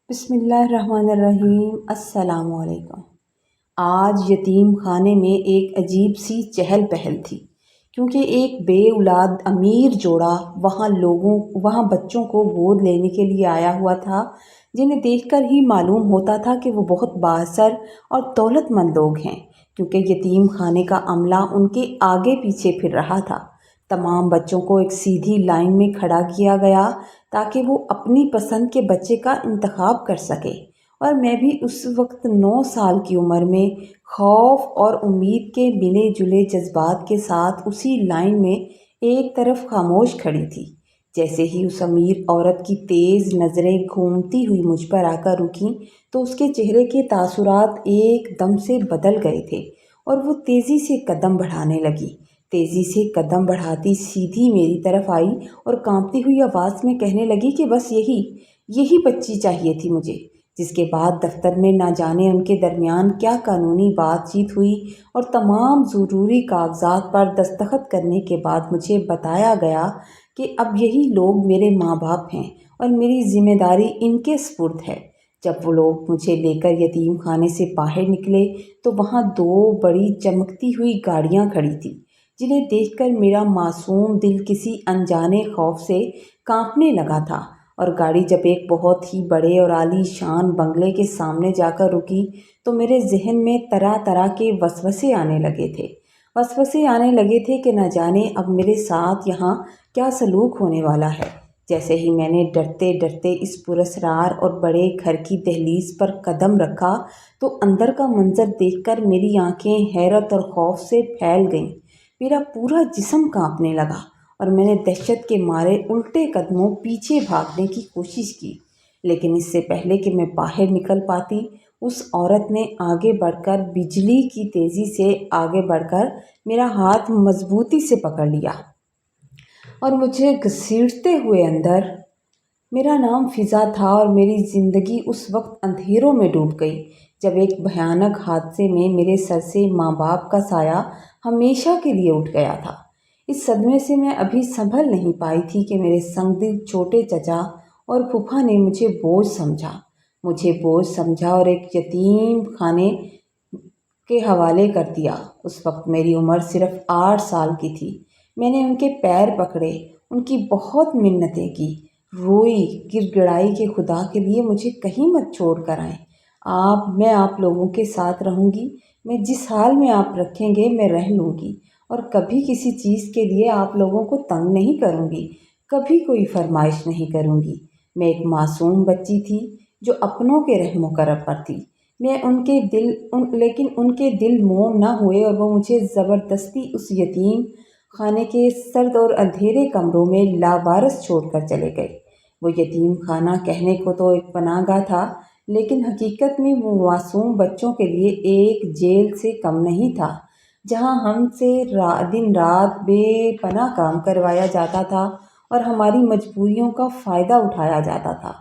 بسم اللہ الرحمن الرحیم۔ السلام علیکم۔ آج یتیم خانے میں ایک عجیب سی چہل پہل تھی، کیونکہ ایک بے اولاد امیر جوڑا وہاں بچوں کو گود لینے کے لیے آیا ہوا تھا، جنہیں دیکھ کر ہی معلوم ہوتا تھا کہ وہ بہت بااثر اور دولت مند لوگ ہیں، کیونکہ یتیم خانے کا عملہ ان کے آگے پیچھے پھر رہا تھا۔ تمام بچوں کو ایک سیدھی لائن میں کھڑا کیا گیا تاکہ وہ اپنی پسند کے بچے کا انتخاب کر سکے، اور میں بھی اس وقت 9 سال کی عمر میں خوف اور امید کے ملے جلے جذبات کے ساتھ اسی لائن میں ایک طرف خاموش کھڑی تھی۔ جیسے ہی اس امیر عورت کی تیز نظریں گھومتی ہوئی مجھ پر آ کر رکیں تو اس کے چہرے کے تاثرات ایک دم سے بدل گئے تھے، اور وہ تیزی سے قدم بڑھانے لگی۔ تیزی سے قدم بڑھاتی سیدھی میری طرف آئی اور کانپتی ہوئی آواز میں کہنے لگی کہ بس یہی بچی چاہیے تھی مجھے۔ جس کے بعد دفتر میں نہ جانے ان کے درمیان کیا قانونی بات چیت ہوئی، اور تمام ضروری کاغذات پر دستخط کرنے کے بعد مجھے بتایا گیا کہ اب یہی لوگ میرے ماں باپ ہیں اور میری ذمہ داری ان کے سپرد ہے۔ جب وہ لوگ مجھے لے کر یتیم خانے سے باہر نکلے تو وہاں 2 بڑی چمکتی ہوئی گاڑیاں کھڑی تھیں، جنہیں دیکھ کر میرا معصوم دل کسی انجانے خوف سے کانپنے لگا تھا۔ اور گاڑی جب ایک بہت ہی بڑے اور عالی شان بنگلے کے سامنے جا کر رکی تو میرے ذہن میں طرح طرح کے وسوسے آنے لگے تھے کہ نہ جانے اب میرے ساتھ یہاں کیا سلوک ہونے والا ہے۔ جیسے ہی میں نے ڈرتے ڈرتے اس پراسرار اور بڑے گھر کی دہلیز پر قدم رکھا تو اندر کا منظر دیکھ کر میری آنکھیں حیرت اور خوف سے پھیل گئیں۔ میرا پورا جسم کانپنے لگا اور میں نے دہشت کے مارے الٹے قدموں پیچھے بھاگنے کی کوشش کی، لیکن اس سے پہلے کہ میں باہر نکل پاتی اس عورت نے آگے بڑھ کر بجلی کی تیزی سے آگے بڑھ کر میرا ہاتھ مضبوطی سے پکڑ لیا اور مجھے گھسیٹتے ہوئے اندر۔ میرا نام فضا تھا اور میری زندگی اس وقت اندھیروں میں ڈوب گئی جب ایک بھیانک حادثے میں میرے سر سے ماں باپ کا سایہ ہمیشہ کے لیے اٹھ گیا تھا۔ اس صدمے سے میں ابھی سنبھل نہیں پائی تھی کہ میرے سنگ دل چھوٹے چچا اور پھوپھا نے مجھے بوجھ سمجھا اور ایک یتیم خانے کے حوالے کر دیا۔ اس وقت میری عمر صرف 8 سال کی تھی۔ میں نے ان کے پیر پکڑے، ان کی بہت منتیں کی، روئی گڑ گڑائی کہ خدا کے لیے مجھے کہیں مت چھوڑ کر آئیں۔ میں آپ لوگوں کے ساتھ رہوں گی، میں جس حال میں آپ رکھیں گے میں رہ لوں گی، اور کبھی کسی چیز کے لیے آپ لوگوں کو تنگ نہیں کروں گی، کبھی کوئی فرمائش نہیں کروں گی۔ میں ایک معصوم بچی تھی جو اپنوں کے رحم و کرم پر تھی۔ لیکن ان کے دل موم نہ ہوئے اور وہ مجھے زبردستی اس یتیم خانے کے سرد اور اندھیرے کمروں میں لاوارث چھوڑ کر چلے گئے۔ وہ یتیم خانہ کہنے کو تو ایک پناہ گاہ تھا، لیکن حقیقت میں وہ معصوم بچوں کے لیے ایک جیل سے کم نہیں تھا، جہاں ہم سے دن رات بے پناہ کام کروایا جاتا تھا اور ہماری مجبوریوں کا فائدہ اٹھایا جاتا تھا۔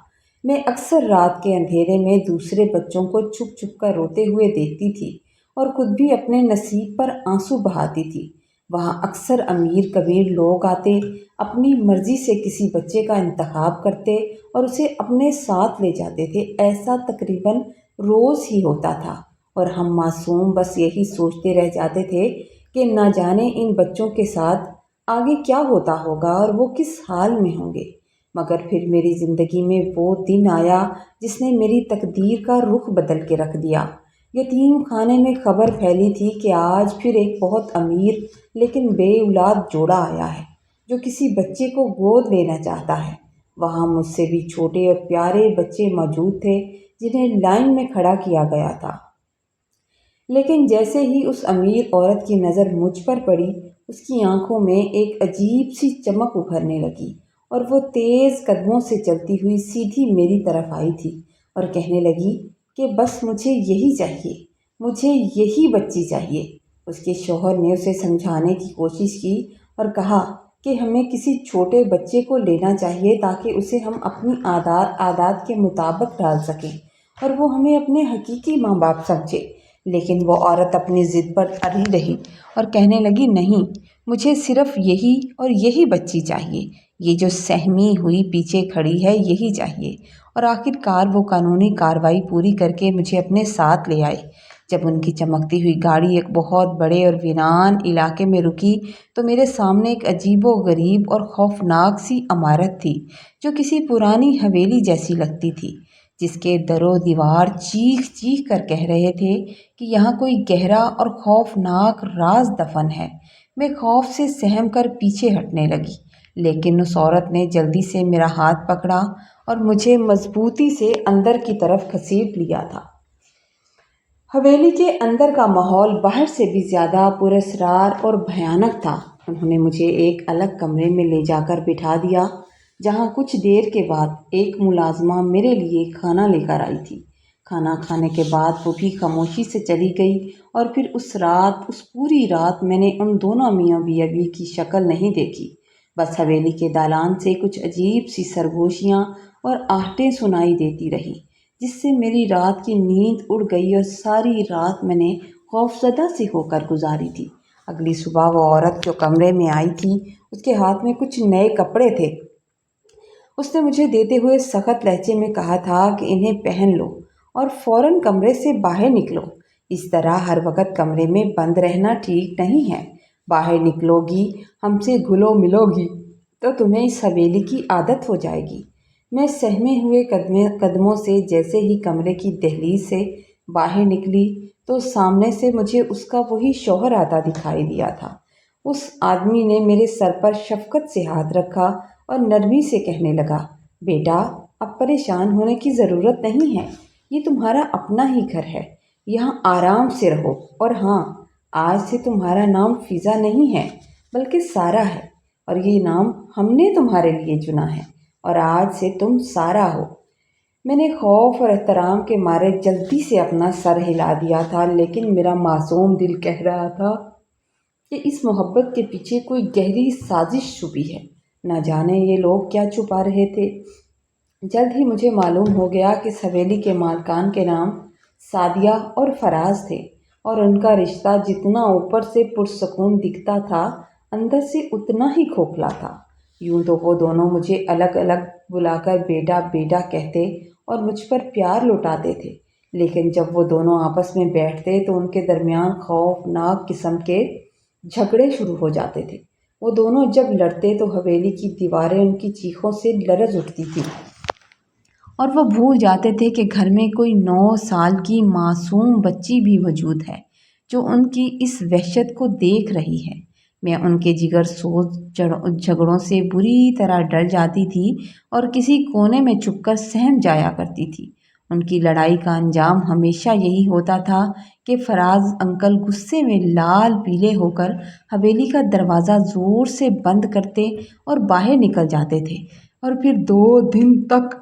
میں اکثر رات کے اندھیرے میں دوسرے بچوں کو چھپ چھپ کر روتے ہوئے دیکھتی تھی اور خود بھی اپنے نصیب پر آنسو بہاتی تھی۔ وہاں اکثر امیر کبیر لوگ آتے، اپنی مرضی سے کسی بچے کا انتخاب کرتے اور اسے اپنے ساتھ لے جاتے تھے۔ ایسا تقریباً روز ہی ہوتا تھا، اور ہم معصوم بس یہی سوچتے رہ جاتے تھے کہ نہ جانے ان بچوں کے ساتھ آگے کیا ہوتا ہوگا اور وہ کس حال میں ہوں گے۔ مگر پھر میری زندگی میں وہ دن آیا جس نے میری تقدیر کا رخ بدل کے رکھ دیا۔ یتیم خانے میں خبر پھیلی تھی کہ آج پھر ایک بہت امیر لیکن بے اولاد جوڑا آیا ہے جو کسی بچے کو گود لینا چاہتا ہے۔ وہاں مجھ سے بھی چھوٹے اور پیارے بچے موجود تھے جنہیں لائن میں کھڑا کیا گیا تھا۔ لیکن جیسے ہی اس امیر عورت کی نظر مجھ پر پڑی، اس کی آنکھوں میں ایک عجیب سی چمک ابھرنے لگی اور وہ تیز قدموں سے چلتی ہوئی سیدھی میری طرف آئی تھی اور کہنے لگی کہ بس مجھے یہی چاہیے، مجھے یہی بچی چاہیے۔ اس کے شوہر نے اسے سمجھانے کی کوشش کی اور کہا کہ ہمیں کسی چھوٹے بچے کو لینا چاہیے تاکہ اسے ہم اپنی عادات کے مطابق ڈال سکیں اور وہ ہمیں اپنے حقیقی ماں باپ سمجھے۔ لیکن وہ عورت اپنی ضد پر اڑی رہی اور کہنے لگی نہیں، مجھے صرف یہی اور یہی بچی چاہیے، یہ جو سہمی ہوئی پیچھے کھڑی ہے یہی چاہیے۔ اور آخر کار وہ قانونی کارروائی پوری کر کے مجھے اپنے ساتھ لے آئے۔ جب ان کی چمکتی ہوئی گاڑی ایک بہت بڑے اور ویران علاقے میں رکی تو میرے سامنے ایک عجیب و غریب اور خوفناک سی عمارت تھی جو کسی پرانی حویلی جیسی لگتی تھی، جس کے در و دیوار چیخ چیخ کر کہہ رہے تھے کہ یہاں کوئی گہرا اور خوفناک راز دفن ہے۔ میں خوف سے سہم کر پیچھے ہٹنے لگی، لیکن اس عورت نے جلدی سے میرا ہاتھ پکڑا اور مجھے مضبوطی سے اندر کی طرف گھسیٹ لیا تھا۔ حویلی کے اندر کا ماحول باہر سے بھی زیادہ پراسرار اور بھیانک تھا۔ انہوں نے مجھے ایک الگ کمرے میں لے جا کر بٹھا دیا، جہاں کچھ دیر کے بعد ایک ملازمہ میرے لیے کھانا لے کر آئی تھی۔ کھانا کھانے کے بعد وہ بھی خاموشی سے چلی گئی، اور پھر اس پوری رات میں نے ان دونوں میاں بیوی کی شکل نہیں دیکھی۔ بس حویلی کے دالان سے کچھ عجیب سی سرگوشیاں اور آہٹیں سنائی دیتی رہیں، جس سے میری رات کی نیند اڑ گئی اور ساری رات میں نے خوفزدہ سے ہو کر گزاری تھی۔ اگلی صبح وہ عورت جو کمرے میں آئی تھی، اس کے ہاتھ میں کچھ نئے کپڑے تھے۔ اس نے مجھے دیتے ہوئے سخت لہجے میں کہا تھا کہ انہیں پہن لو اور فوراً کمرے سے باہر نکلو۔ اس طرح ہر وقت کمرے میں بند رہنا ٹھیک نہیں ہے۔ باہر نکلو گی، ہم سے گھلو ملو گی تو تمہیں اس حویلی کی عادت ہو جائے گی۔ میں سہمے ہوئے قدموں سے جیسے ہی کمرے کی دہلیز سے باہر نکلی تو سامنے سے مجھے اس کا وہی شوہر آتا دکھائی دیا تھا۔ اس آدمی نے میرے سر پر شفقت سے ہاتھ رکھا اور نرمی سے کہنے لگا، بیٹا، اب پریشان ہونے کی ضرورت نہیں ہے، یہ تمہارا اپنا ہی گھر ہے، یہاں آرام سے رہو۔ اور ہاں، آج سے تمہارا نام فضا نہیں ہے بلکہ سارہ ہے، اور یہ نام ہم نے تمہارے لیے چنا ہے، اور آج سے تم سارہ ہو۔ میں نے خوف اور احترام کے مارے جلدی سے اپنا سر ہلا دیا تھا، لیکن میرا معصوم دل کہہ رہا تھا کہ اس محبت کے پیچھے کوئی گہری سازش چھپی ہے۔ نہ جانے یہ لوگ کیا چھپا رہے تھے۔ جلد ہی مجھے معلوم ہو گیا کہ اس حویلی کے مالکان کے نام سعدیہ اور فراز تھے، اور ان کا رشتہ جتنا اوپر سے پرسکون دکھتا تھا، اندر سے اتنا ہی کھوکھلا تھا۔ یوں تو وہ دونوں مجھے الگ الگ بلا کر بیٹا بیٹا کہتے اور مجھ پر پیار لوٹاتے تھے، لیکن جب وہ دونوں آپس میں بیٹھتے تو ان کے درمیان خوفناک قسم کے جھگڑے شروع ہو جاتے تھے۔ وہ دونوں جب لڑتے تو حویلی کی دیواریں ان کی چیخوں سے لرز اٹھتی تھیں، اور وہ بھول جاتے تھے کہ گھر میں کوئی 9 سال کی معصوم بچی بھی موجود ہے جو ان کی اس وحشت کو دیکھ رہی ہے۔ میں ان کے جگر سوز جھگڑوں سے بری طرح ڈر جاتی تھی اور کسی کونے میں چھپ کر سہم جایا کرتی تھی۔ ان کی لڑائی کا انجام ہمیشہ یہی ہوتا تھا کہ فراز انکل غصے میں لال پیلے ہو کر حویلی کا دروازہ زور سے بند کرتے اور باہر نکل جاتے تھے، اور پھر 2 دن تک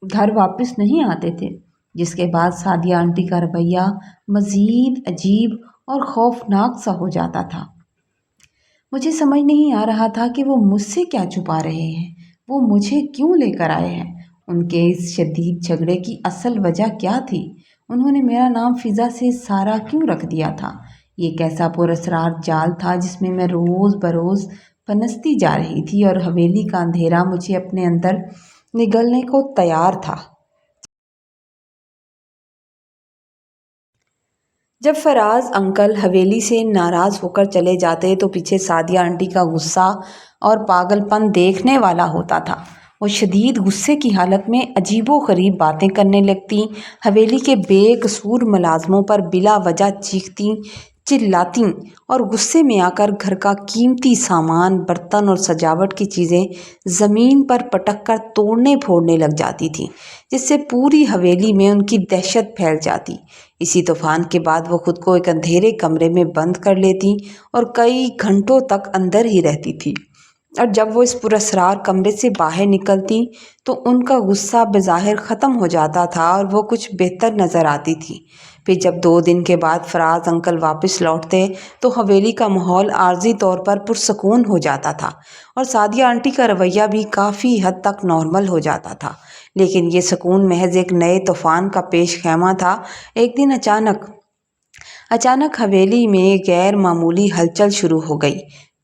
گھر واپس نہیں آتے تھے، جس کے بعد سعدیہ آنٹی کا رویہ مزید عجیب اور خوفناک سا ہو جاتا تھا۔ مجھے سمجھ نہیں آ رہا تھا کہ وہ مجھ سے کیا چھپا رہے ہیں، وہ مجھے کیوں لے کر آئے ہیں، ان کے اس شدید جھگڑے کی اصل وجہ کیا تھی، انہوں نے میرا نام فضا سے سارہ کیوں رکھ دیا تھا۔ یہ کیسا پراسرار جال تھا جس میں میں روز بروز پنستی جا رہی تھی، اور حویلی کا اندھیرا مجھے اپنے اندر نگلنے کو تیار تھا۔ جب فراز انکل حویلی سے ناراض ہو کر چلے جاتے تو پیچھے سعدیہ آنٹی کا غصہ اور پاگل پن دیکھنے والا ہوتا تھا۔ وہ شدید غصے کی حالت میں عجیب و غریب باتیں کرنے لگتیں، حویلی کے بے قصور ملازموں پر بلا وجہ چیختیں، چلاتی اور غصے میں آ کر گھر کا قیمتی سامان، برتن اور سجاوٹ کی چیزیں زمین پر پٹک کر توڑنے پھوڑنے لگ جاتی تھیں، جس سے پوری حویلی میں ان کی دہشت پھیل جاتی۔ اسی طوفان کے بعد وہ خود کو ایک اندھیرے کمرے میں بند کر لیتی اور کئی گھنٹوں تک اندر ہی رہتی تھی، اور جب وہ اس پراسرار کمرے سے باہر نکلتی تو ان کا غصہ بظاہر ختم ہو جاتا تھا اور وہ کچھ بہتر نظر آتی تھی۔ پھر جب 2 دن کے بعد فراز انکل واپس لوٹتے تو حویلی کا ماحول عارضی طور پر پرسکون ہو جاتا تھا، اور سعدیہ آنٹی کا رویہ بھی کافی حد تک نارمل ہو جاتا تھا۔ لیکن یہ سکون محض ایک نئے طوفان کا پیش خیمہ تھا۔ ایک دن اچانک حویلی میں غیر معمولی ہلچل شروع ہو گئی۔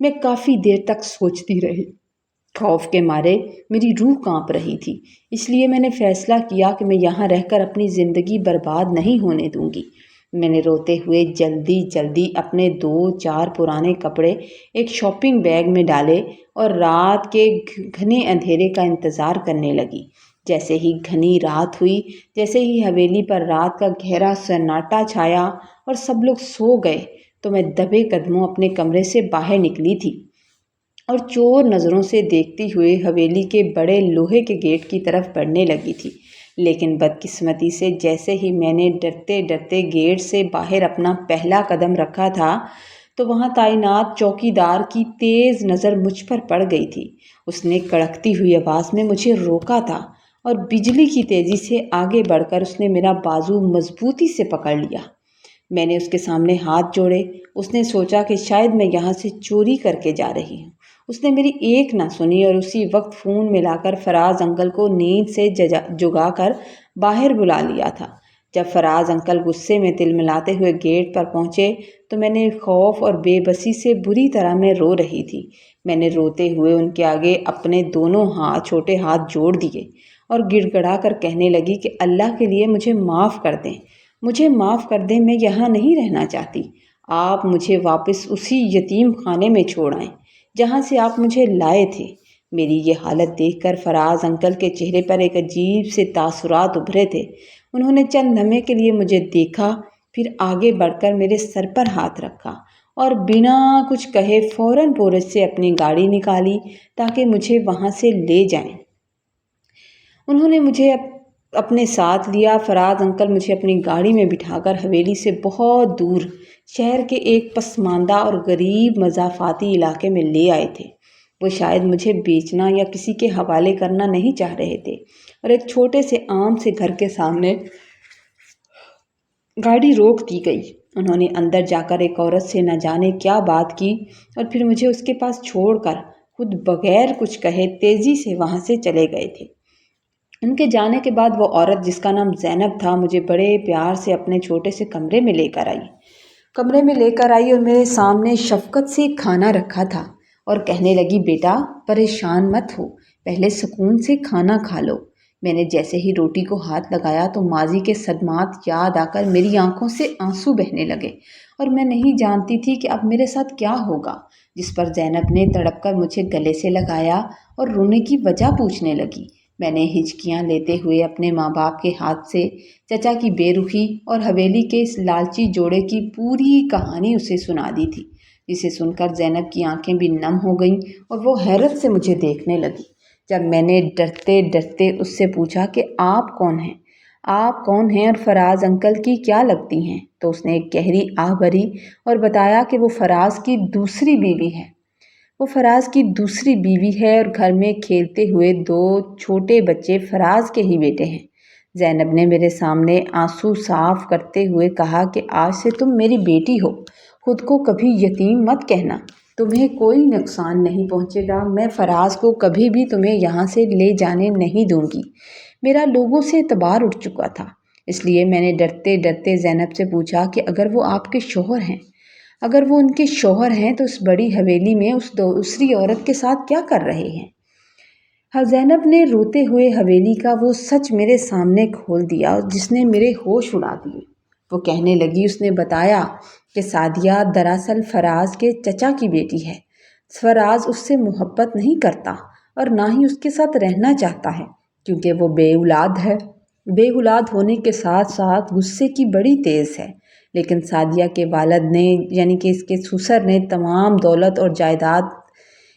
میں کافی دیر تک سوچتی رہی۔ خوف کے مارے میری روح کانپ رہی تھی، اس لیے میں نے فیصلہ کیا کہ میں یہاں رہ کر اپنی زندگی برباد نہیں ہونے دوں گی۔ میں نے روتے ہوئے جلدی جلدی اپنے 2-4 پرانے کپڑے ایک شاپنگ بیگ میں ڈالے اور رات کے گھنے اندھیرے کا انتظار کرنے لگی۔ جیسے ہی گھنی رات ہوئی، جیسے ہی حویلی پر رات کا گہرا سناٹا چھایا اور سب لوگ سو گئے، تو میں دبے قدموں اپنے کمرے سے باہر نکلی تھی اور چور نظروں سے دیکھتی ہوئے حویلی کے بڑے لوہے کے گیٹ کی طرف بڑھنے لگی تھی۔ لیکن بدقسمتی سے جیسے ہی میں نے ڈرتے ڈرتے گیٹ سے باہر اپنا پہلا قدم رکھا تھا، تو وہاں تعینات چوکیدار کی تیز نظر مجھ پر پڑ گئی تھی۔ اس نے کڑکتی ہوئی آواز میں مجھے روکا تھا اور بجلی کی تیزی سے آگے بڑھ کر اس نے میرا بازو مضبوطی سے پکڑ لیا۔ میں نے اس کے سامنے ہاتھ جوڑے۔ اس نے سوچا کہ شاید میں یہاں سے چوری کر کے جا رہی ہوں۔ اس نے میری ایک نہ سنی اور اسی وقت فون ملا کر فراز انکل کو نیند سے جگا کر باہر بلا لیا تھا۔ جب فراز انکل غصے میں تلملاتے ہوئے گیٹ پر پہنچے تو میں نے خوف اور بے بسی سے بری طرح میں رو رہی تھی۔ میں نے روتے ہوئے ان کے آگے اپنے دونوں چھوٹے ہاتھ جوڑ دیے اور گڑ گڑا کر کہنے لگی کہ اللہ کے لیے مجھے معاف کر دیں، مجھے معاف کر دیں، میں یہاں نہیں رہنا چاہتی۔ آپ مجھے واپس اسی یتیم خانے میں چھوڑ آئیں جہاں سے آپ مجھے لائے تھے۔ میری یہ حالت دیکھ کر فراز انکل کے چہرے پر ایک عجیب سے تاثرات ابھرے تھے۔ انہوں نے چند لمحے کے لیے مجھے دیکھا، پھر آگے بڑھ کر میرے سر پر ہاتھ رکھا اور بنا کچھ کہے فوراً پورج سے اپنی گاڑی نکالی تاکہ مجھے وہاں سے لے جائیں۔ انہوں نے مجھے اپنے ساتھ لیا۔ فراز انکل مجھے اپنی گاڑی میں بٹھا کر حویلی سے بہت دور شہر کے ایک پسماندہ اور غریب مضافاتی علاقے میں لے آئے تھے۔ وہ شاید مجھے بیچنا یا کسی کے حوالے کرنا نہیں چاہ رہے تھے، اور ایک چھوٹے سے عام سے گھر کے سامنے گاڑی روک دی گئی۔ انہوں نے اندر جا کر ایک عورت سے نہ جانے کیا بات کی اور پھر مجھے اس کے پاس چھوڑ کر خود بغیر کچھ کہے تیزی سے وہاں سے چلے گئے تھے۔ ان کے جانے کے بعد وہ عورت جس کا نام زینب تھا مجھے بڑے پیار سے اپنے چھوٹے سے کمرے میں لے کر آئی اور میرے سامنے شفقت سے کھانا رکھا تھا اور کہنے لگی، بیٹا پریشان مت ہو، پہلے سکون سے کھانا کھا لو۔ میں نے جیسے ہی روٹی کو ہاتھ لگایا تو ماضی کے صدمات یاد آ کر میری آنکھوں سے آنسو بہنے لگے اور میں نہیں جانتی تھی کہ اب میرے ساتھ کیا ہوگا، جس پر زینب نے تڑپ کر مجھے گلے سے لگایا اور رونے کی وجہ پوچھنے لگی۔ میں نے ہچکیاں لیتے ہوئے اپنے ماں باپ کے ہاتھ سے چچا کی بے رخی اور حویلی کے اس لالچی جوڑے کی پوری کہانی اسے سنا دی تھی، جسے سن کر زینب کی آنکھیں بھی نم ہو گئیں اور وہ حیرت سے مجھے دیکھنے لگی۔ جب میں نے ڈرتے ڈرتے اس سے پوچھا کہ آپ کون ہیں اور فراز انکل کی کیا لگتی ہیں، تو اس نے ایک گہری آہ بھری اور بتایا کہ وہ فراز کی دوسری بیوی ہے اور گھر میں کھیلتے ہوئے 2 چھوٹے بچے فراز کے ہی بیٹے ہیں۔ زینب نے میرے سامنے آنسو صاف کرتے ہوئے کہا کہ آج سے تم میری بیٹی ہو، خود کو کبھی یتیم مت کہنا، تمہیں کوئی نقصان نہیں پہنچے گا، میں فراز کو کبھی بھی تمہیں یہاں سے لے جانے نہیں دوں گی۔ میرا لوگوں سے اعتبار اٹھ چکا تھا، اس لیے میں نے ڈرتے ڈرتے زینب سے پوچھا کہ اگر وہ ان کے شوہر ہیں تو اس بڑی حویلی میں اس دوسری عورت کے ساتھ کیا کر رہے ہیں؟ زینب نے روتے ہوئے حویلی کا وہ سچ میرے سامنے کھول دیا جس نے میرے ہوش اڑا دیے۔ وہ کہنے لگی، اس نے بتایا کہ سعدیہ دراصل فراز کے چچا کی بیٹی ہے۔ فراز اس سے محبت نہیں کرتا اور نہ ہی اس کے ساتھ رہنا چاہتا ہے کیونکہ وہ بے اولاد ہے۔ بے اولاد ہونے کے ساتھ ساتھ غصے کی بڑی تیز ہے، لیکن سعدیہ کے والد نے یعنی کہ اس کے سسر نے تمام دولت اور جائیداد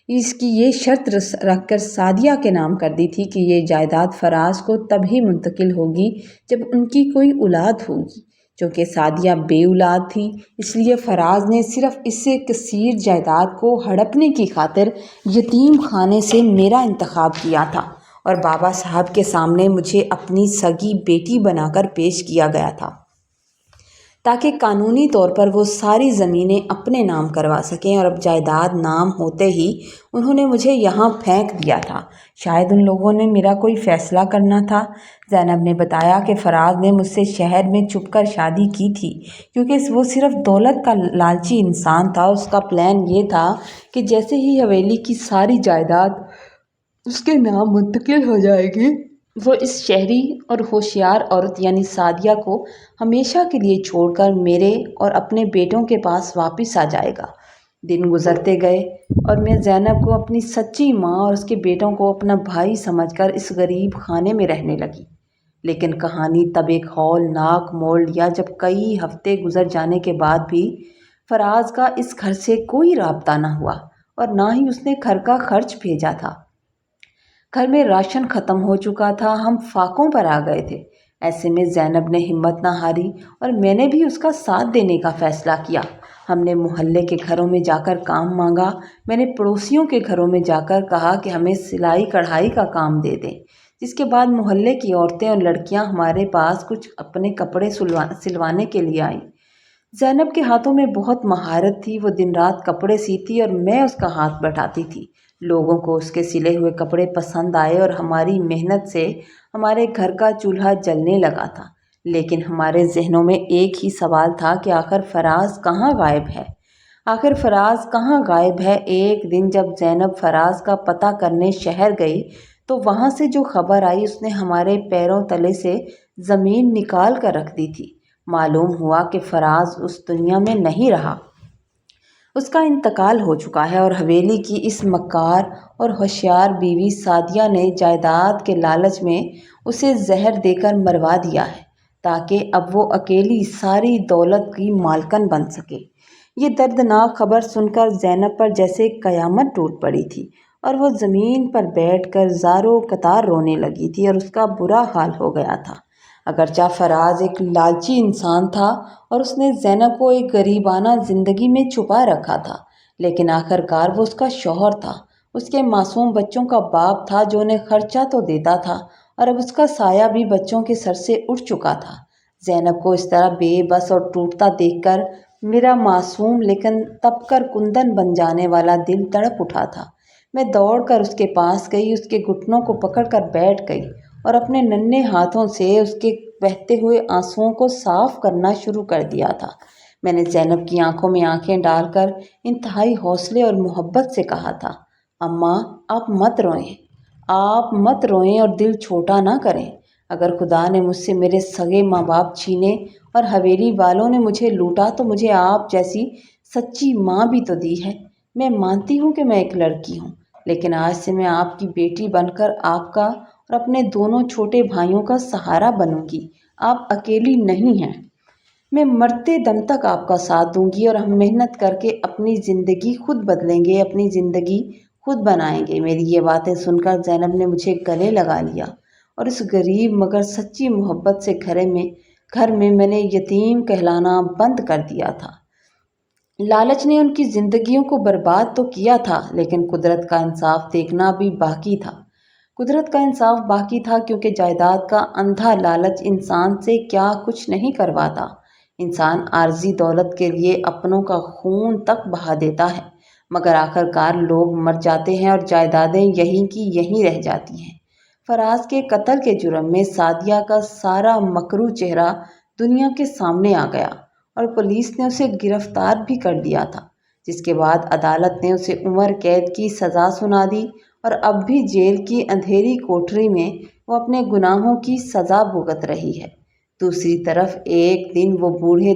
اس کی یہ شرط رکھ کر سعدیہ کے نام کر دی تھی کہ یہ جائیداد فراز کو تب ہی منتقل ہوگی جب ان کی کوئی اولاد ہوگی۔ چونکہ سعدیہ بے اولاد تھی، اس لیے فراز نے صرف اس سے کثیر جائیداد کو ہڑپنے کی خاطر یتیم خانے سے میرا انتخاب کیا تھا اور بابا صاحب کے سامنے مجھے اپنی سگی بیٹی بنا کر پیش کیا گیا تھا۔ تاکہ قانونی طور پر وہ ساری زمینیں اپنے نام کروا سکیں، اور اب جائیداد نام ہوتے ہی انہوں نے مجھے یہاں پھینک دیا تھا۔ شاید ان لوگوں نے میرا کوئی فیصلہ کرنا تھا۔ زینب نے بتایا کہ فراز نے مجھ سے شہر میں چھپ کر شادی کی تھی کیونکہ وہ صرف دولت کا لالچی انسان تھا۔ اس کا پلان یہ تھا کہ جیسے ہی حویلی کی ساری جائیداد اس کے نام منتقل ہو جائے گی، وہ اس شہری اور ہوشیار عورت یعنی سعدیہ کو ہمیشہ کے لیے چھوڑ کر میرے اور اپنے بیٹوں کے پاس واپس آ جائے گا۔ دن گزرتے گئے اور میں زینب کو اپنی سچی ماں اور اس کے بیٹوں کو اپنا بھائی سمجھ کر اس غریب خانے میں رہنے لگی۔ لیکن کہانی تب ایک ہولناک موڑ لیا جب کئی ہفتے گزر جانے کے بعد بھی فراز کا اس گھر سے کوئی رابطہ نہ ہوا اور نہ ہی اس نے گھر کا خرچ بھیجا تھا۔ گھر میں راشن ختم ہو چکا تھا، ہم فاقوں پر آ گئے تھے۔ ایسے میں زینب نے ہمت نہ ہاری اور میں نے بھی اس کا ساتھ دینے کا فیصلہ کیا۔ ہم نے محلے کے گھروں میں جا کر کام مانگا۔ میں نے پڑوسیوں کے گھروں میں جا کر کہا کہ ہمیں سلائی کڑھائی کا کام دے دیں، جس کے بعد محلے کی عورتیں اور لڑکیاں ہمارے پاس کچھ اپنے کپڑے سلوانے کے لیے آئیں۔ زینب کے ہاتھوں میں بہت مہارت تھی، وہ دن رات کپڑے سیتی اور میں اس کا ہاتھ بٹاتی تھی۔ لوگوں کو اس کے سلے ہوئے کپڑے پسند آئے اور ہماری محنت سے ہمارے گھر کا چولہا جلنے لگا تھا۔ لیکن ہمارے ذہنوں میں ایک ہی سوال تھا کہ آخر فراز کہاں غائب ہے؟ آخر فراز کہاں غائب ہے؟ ایک دن جب زینب فراز کا پتہ کرنے شہر گئی تو وہاں سے جو خبر آئی اس نے ہمارے پیروں تلے سے زمین نکال کر رکھ دی تھی۔ معلوم ہوا کہ فراز اس دنیا میں نہیں رہا، اس کا انتقال ہو چکا ہے، اور حویلی کی اس مکار اور ہوشیار بیوی سعدیہ نے جائیداد کے لالچ میں اسے زہر دے کر مروا دیا ہے تاکہ اب وہ اکیلی ساری دولت کی مالکن بن سکے۔ یہ دردناک خبر سن کر زینب پر جیسے قیامت ٹوٹ پڑی تھی اور وہ زمین پر بیٹھ کر زاروں قطار رونے لگی تھی اور اس کا برا حال ہو گیا تھا۔ اگرچہ فراز ایک لالچی انسان تھا اور اس نے زینب کو ایک غریبانہ زندگی میں چھپا رکھا تھا، لیکن آخرکار وہ اس کا شوہر تھا، اس کے معصوم بچوں کا باپ تھا جو انہیں خرچہ تو دیتا تھا اور اب اس کا سایہ بھی بچوں کے سر سے اٹھ چکا تھا۔ زینب کو اس طرح بے بس اور ٹوٹتا دیکھ کر میرا معصوم لیکن تپ کر کندن بن جانے والا دل تڑپ اٹھا تھا۔ میں دوڑ کر اس کے پاس گئی، اس کے گھٹنوں کو پکڑ کر بیٹھ گئی اور اپنے ننھے ہاتھوں سے اس کے بہتے ہوئے آنسوؤں کو صاف کرنا شروع کر دیا تھا۔ میں نے زینب کی آنکھوں میں آنکھیں ڈال کر انتہائی حوصلے اور محبت سے کہا تھا، اماں آپ مت روئیں، آپ مت روئیں اور دل چھوٹا نہ کریں۔ اگر خدا نے مجھ سے میرے سگے ماں باپ چھینے اور حویلی والوں نے مجھے لوٹا تو مجھے آپ جیسی سچی ماں بھی تو دی ہے۔ میں مانتی ہوں کہ میں ایک لڑکی ہوں، لیکن آج سے میں آپ کی بیٹی بن کر آپ کا اور اپنے دونوں چھوٹے بھائیوں کا سہارا بنوں گی۔ آپ اکیلی نہیں ہیں، میں مرتے دم تک آپ کا ساتھ دوں گی اور ہم محنت کر کے اپنی زندگی خود بدلیں گے، اپنی زندگی خود بنائیں گے۔ میری یہ باتیں سن کر زینب نے مجھے گلے لگا لیا اور اس غریب مگر سچی محبت سے گھر میں نے یتیم کہلانا بند کر دیا تھا۔ لالچ نے ان کی زندگیوں کو برباد تو کیا تھا، لیکن قدرت کا انصاف دیکھنا بھی باقی تھا۔ قدرت کا انصاف باقی تھا کیونکہ جائیداد کا اندھا لالچ انسان سے کیا کچھ نہیں کرواتا۔ انسان عارضی دولت کے لیے اپنوں کا خون تک بہا دیتا ہے، مگر آخرکار لوگ مر جاتے ہیں اور جائیدادیں یہیں کی یہیں رہ جاتی ہیں۔ فراز کے قتل کے جرم میں سعدیہ کا سارا مکروہ چہرہ دنیا کے سامنے آ گیا اور پولیس نے اسے گرفتار بھی کر لیا تھا، جس کے بعد عدالت نے اسے عمر قید کی سزا سنا دی اور اب بھی جیل کی اندھیری کوٹری میں وہ اپنے گناہوں کی سزا بھگت رہی ہے۔ دوسری طرف ایک دن وہ بوڑھے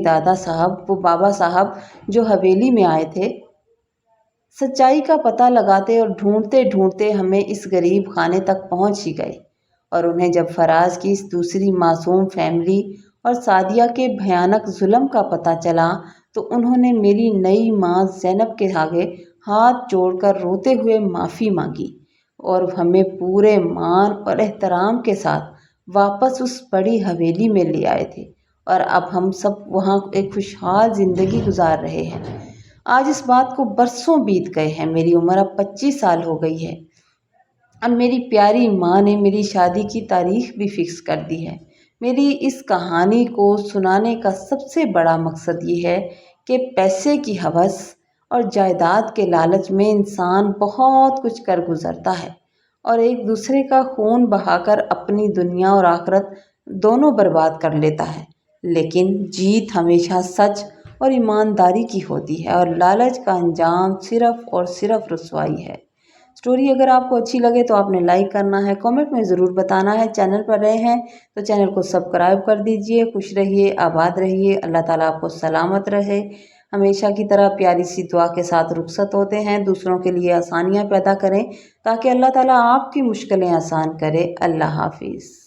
وہ بابا صاحب جو حویلی میں آئے تھے، سچائی کا پتہ لگاتے اور ڈھونڈتے ڈھونڈتے ہمیں اس غریب خانے تک پہنچ ہی گئے، اور انہیں جب فراز کی اس دوسری معصوم فیملی اور سعدیہ کے بھیانک ظلم کا پتہ چلا تو انہوں نے میری نئی ماں زینب کے آگے ہاتھ جوڑ کر روتے ہوئے معافی مانگی اور ہمیں پورے مان اور احترام کے ساتھ واپس اس بڑی حویلی میں لے آئے تھے، اور اب ہم سب وہاں ایک خوشحال زندگی گزار رہے ہیں۔ آج اس بات کو برسوں بیت گئے ہیں، میری عمر اب 25 سال ہو گئی ہے۔ اب میری پیاری ماں نے میری شادی کی تاریخ بھی فکس کر دی ہے۔ میری اس کہانی کو سنانے کا سب سے بڑا مقصد یہ ہے کہ پیسے کی ہوس اور جائیداد کے لالچ میں انسان بہت کچھ کر گزرتا ہے اور ایک دوسرے کا خون بہا کر اپنی دنیا اور آخرت دونوں برباد کر لیتا ہے، لیکن جیت ہمیشہ سچ اور ایمانداری کی ہوتی ہے اور لالچ کا انجام صرف اور صرف رسوائی ہے۔ سٹوری اگر آپ کو اچھی لگے تو آپ نے لائک کرنا ہے، کامنٹ میں ضرور بتانا ہے۔ چینل پر رہے ہیں تو چینل کو سبسکرائب کر دیجئے۔ خوش رہیے، آباد رہیے، اللہ تعالیٰ آپ کو سلامت رہے۔ ہمیشہ کی طرح پیاری سی دعا کے ساتھ رخصت ہوتے ہیں، دوسروں کے لیے آسانیاں پیدا کریں تاکہ اللہ تعالیٰ آپ کی مشکلیں آسان کرے۔ اللہ حافظ۔